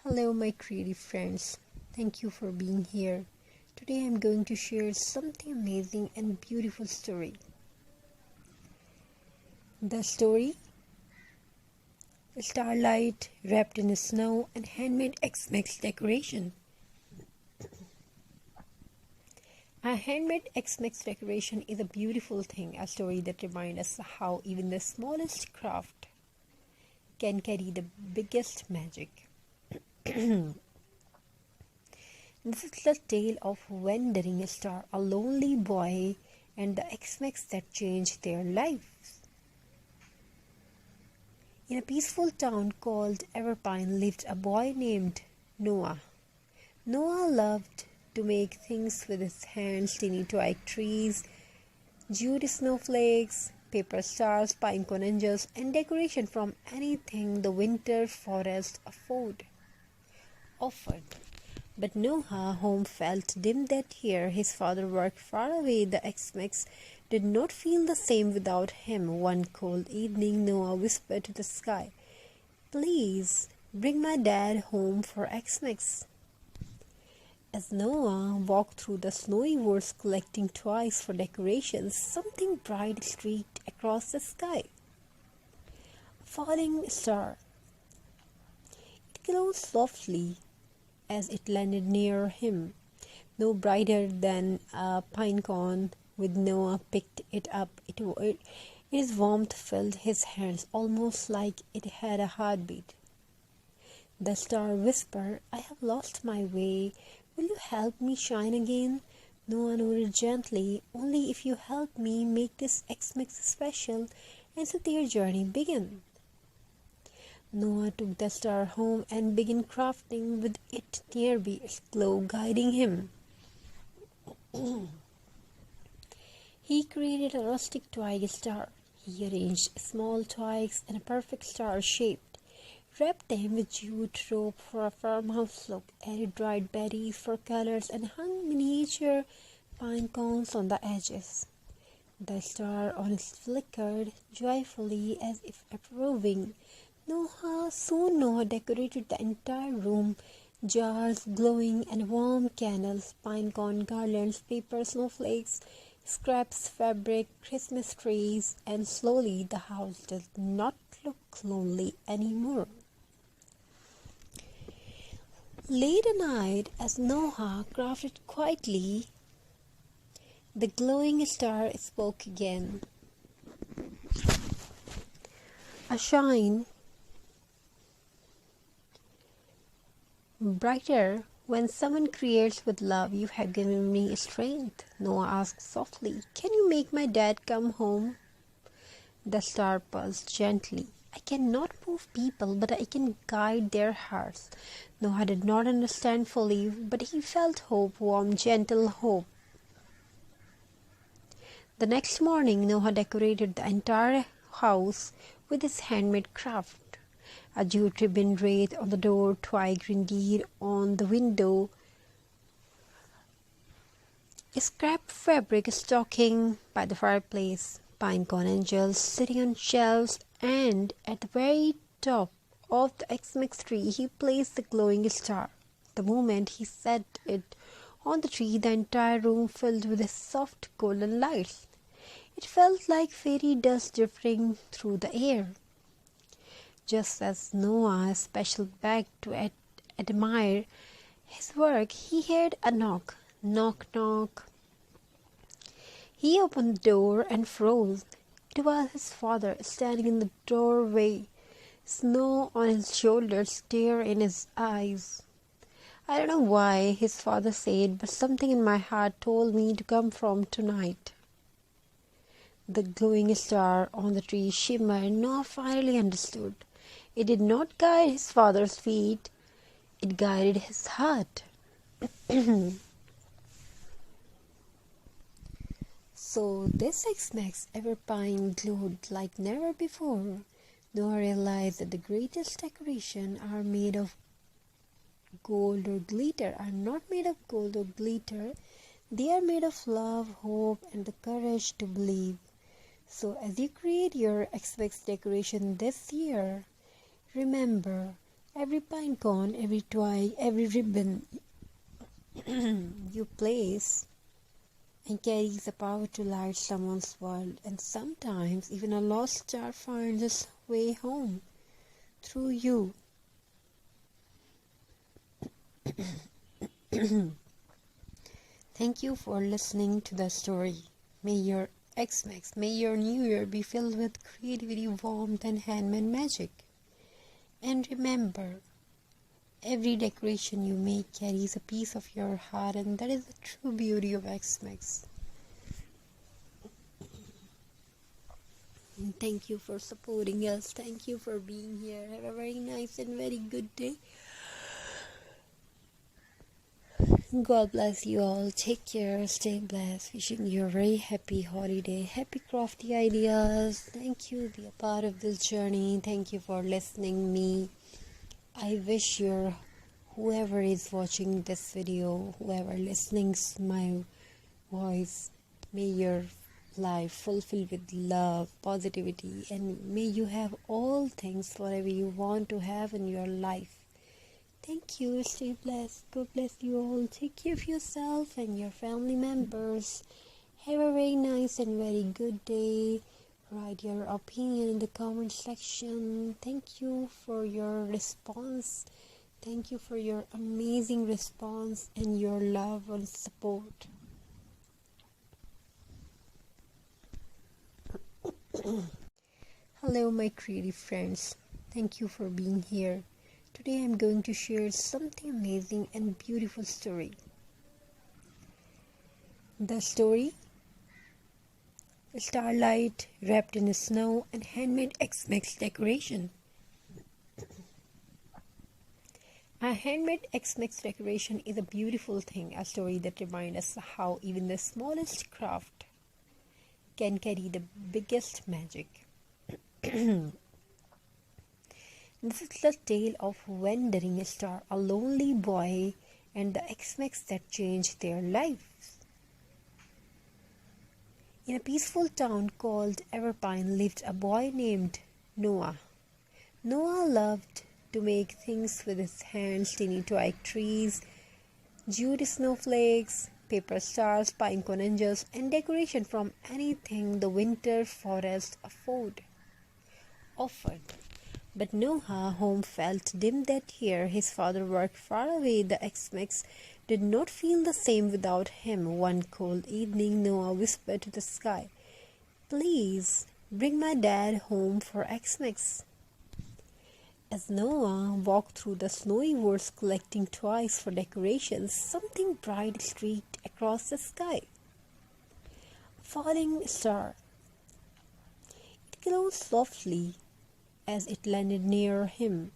Hello, my creative friends. Thank you for being here. Today I'm going to share something amazing and beautiful story. The story Starlight wrapped in snow and handmade Xmas decoration. A handmade Xmas decoration is a beautiful thing, a story that reminds us how even the smallest craft can carry the biggest magic. This is the tale of wandering star, a lonely boy, and the Xmas that changed their lives. In a peaceful town called Everpine lived a boy named Noah. Noah loved to make things with his hands: teeny toy trees, jute snowflakes, paper stars, pine cone angels, and decoration from anything the winter forest offered. But Noah's home felt dim that year. His father worked far away. The Xmas did not feel the same without him. One cold evening, Noah whispered to the sky, "Please bring my dad home for Xmas." As Noah walked through the snowy woods collecting toys for decorations, something bright streaked across the sky. A falling star. It glowed softly as it landed near him, no brighter than a pine cone. When Noah picked it up, its warmth filled his hands almost like it had a heartbeat. The star whispered, "I have lost my way. Will you help me shine again?" Noah nodded gently. "Only if you help me make this Xmas special." And so their journey began. Noah took the star home and began crafting with it nearby, its glow guiding him. He created a rustic toy star. He arranged small twigs in a perfect star shape, wrapped them with jute rope for a farmhouse look, added dried berries for colors, and hung miniature pine cones on the edges. The star on it flickered joyfully as if approving. Noah decorated the entire room, jars glowing and warm candles, pine cone garlands, paper snowflakes, scraps, fabric, Christmas trees, and slowly the house did not look lonely anymore. Late at night, as Noah crafted quietly, the glowing star spoke again. A shine brighter. "When someone creates with love, you have given me strength," Noah asked softly. "Can you make my dad come home?" The star paused gently. "I cannot move people, but I can guide their hearts." Noah did not understand fully, but he felt hope, warm, gentle hope. The next morning, Noah decorated the entire house with his handmade craft. A jute ribbon wreath on the door, twig reindeer on the window, scrap fabric stocking by the fireplace, pine cone angels sitting on shelves, and at the very top of the Xmas tree he placed the glowing star. The moment he set it on the tree, the entire room filled with soft golden lights. It felt like fairy dust drifting through the air. Just as Noah special back to admire his work, he heard a knock. Knock, knock. He opened the door and froze. It was his father standing in the doorway, snow on his shoulders, tear in his eyes. "I don't know why," his father said, "but something in my heart told me to come from tonight." The glowing star on the tree shimmered. Noah finally understood. It did not guide his father's feet, it guided his heart. So this Xmas Everpine glowed like never before. Noah realized that the greatest decorations are made of gold or glitter, are not made of gold or glitter. They are made of love, hope, and the courage to believe. So as you create your Xmas decoration this year, remember, Every pine cone, every twig, every ribbon you place and carries the power to light someone's world, and sometimes even a lost star finds its way home through you. Thank you for listening to the story. May your Xmas, may your new year be filled with creativity, warmth, and handmade magic. And remember, every decoration you make carries a piece of your heart, and that is the true beauty of Xmas. And thank you for supporting us. Thank you for being here. Have a very nice and very good day. God bless you all. Take care. Stay blessed. Wishing you a very happy holiday. Happy crafty ideas. Thank you. Be a part of this journey. Thank you for listening me. I wish whoever is watching this video, whoever listening to my voice, may your life fulfilled with love, positivity, and may you have all things whatever you want to have in your life. Thank you. Stay blessed. God bless you all. Take care of yourself and your family members. Have a very nice and very good day. Write your opinion in the comment section. Thank you for your response. Thank you for your amazing response and your love and support. Hello, my creative friends. Thank you for being here. Today I'm going to share something amazing and beautiful story. The story: Starlight wrapped in snow and handmade Xmas decoration. A handmade Xmas decoration is a beautiful thing, a story that reminds us how even the smallest craft can carry the biggest magic. This is the tale of Wandering Star, a lonely boy, and the Xmas that changed their lives. In a peaceful town called Everpine lived a boy named Noah. Noah loved to make things with his hands: tiny twig trees, jute snowflakes, paper stars, pine cone angels, and decoration from anything the winter forest offered. But Noah's home felt dim that year. His father worked far away. The Xmas did not feel the same without him. One cold evening, Noah whispered to the sky, "Please bring my dad home for Xmas." As Noah walked through the snowy woods collecting toys for decorations, something bright streaked across the sky. A falling star. It glowed softly as it landed near him,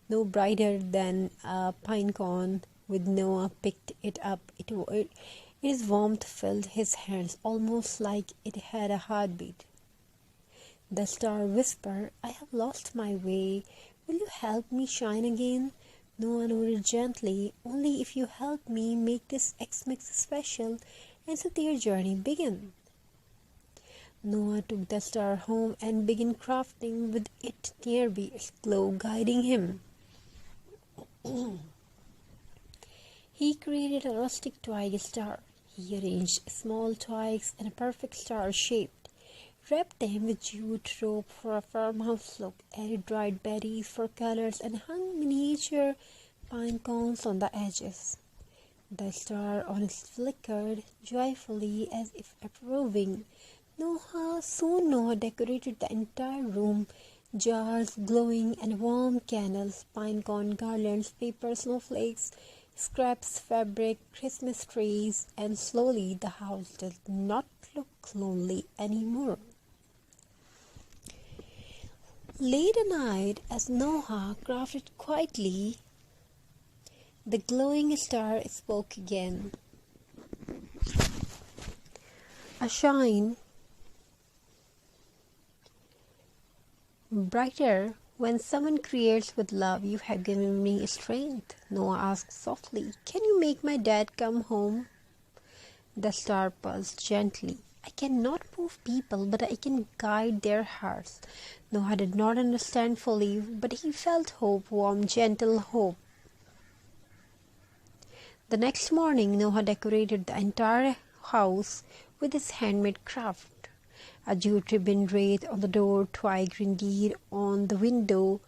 no brighter than a pine cone. With Noah picked it up, its warmth filled his hands almost like it had a heartbeat. The star whispered, "I have lost my way. Will you help me shine again?" Noah nodded gently. "Only if you help me make this Xmas special." And so their journey began. Noah took the star home and began crafting with it nearby, its glow guiding him. He created a rustic twig star. He arranged small twigs in a perfect star shape, wrapped them with jute rope for a farmhouse look, added dried berries for colors, and hung miniature pine cones on the edges. The star on it flickered joyfully as if approving. Soon Noah decorated the entire room: jars glowing and warm candles, pine cone garlands, paper snowflakes, scraps fabric, Christmas trees, and slowly the house did not look lonely anymore. Late at night, as Noah crafted quietly, the glowing star spoke again. A shine brighter. "When someone creates with love, you have given me strength," Noah asked softly. "Can you make my dad come home?" The star paused gently. I cannot move people, but I can guide their hearts. Noah did not understand fully, but he felt hope, warm, gentle hope. The next morning, Noah decorated the entire house with his handmade craft. A jute ribbon wreath on the door, twig reindeer on the window,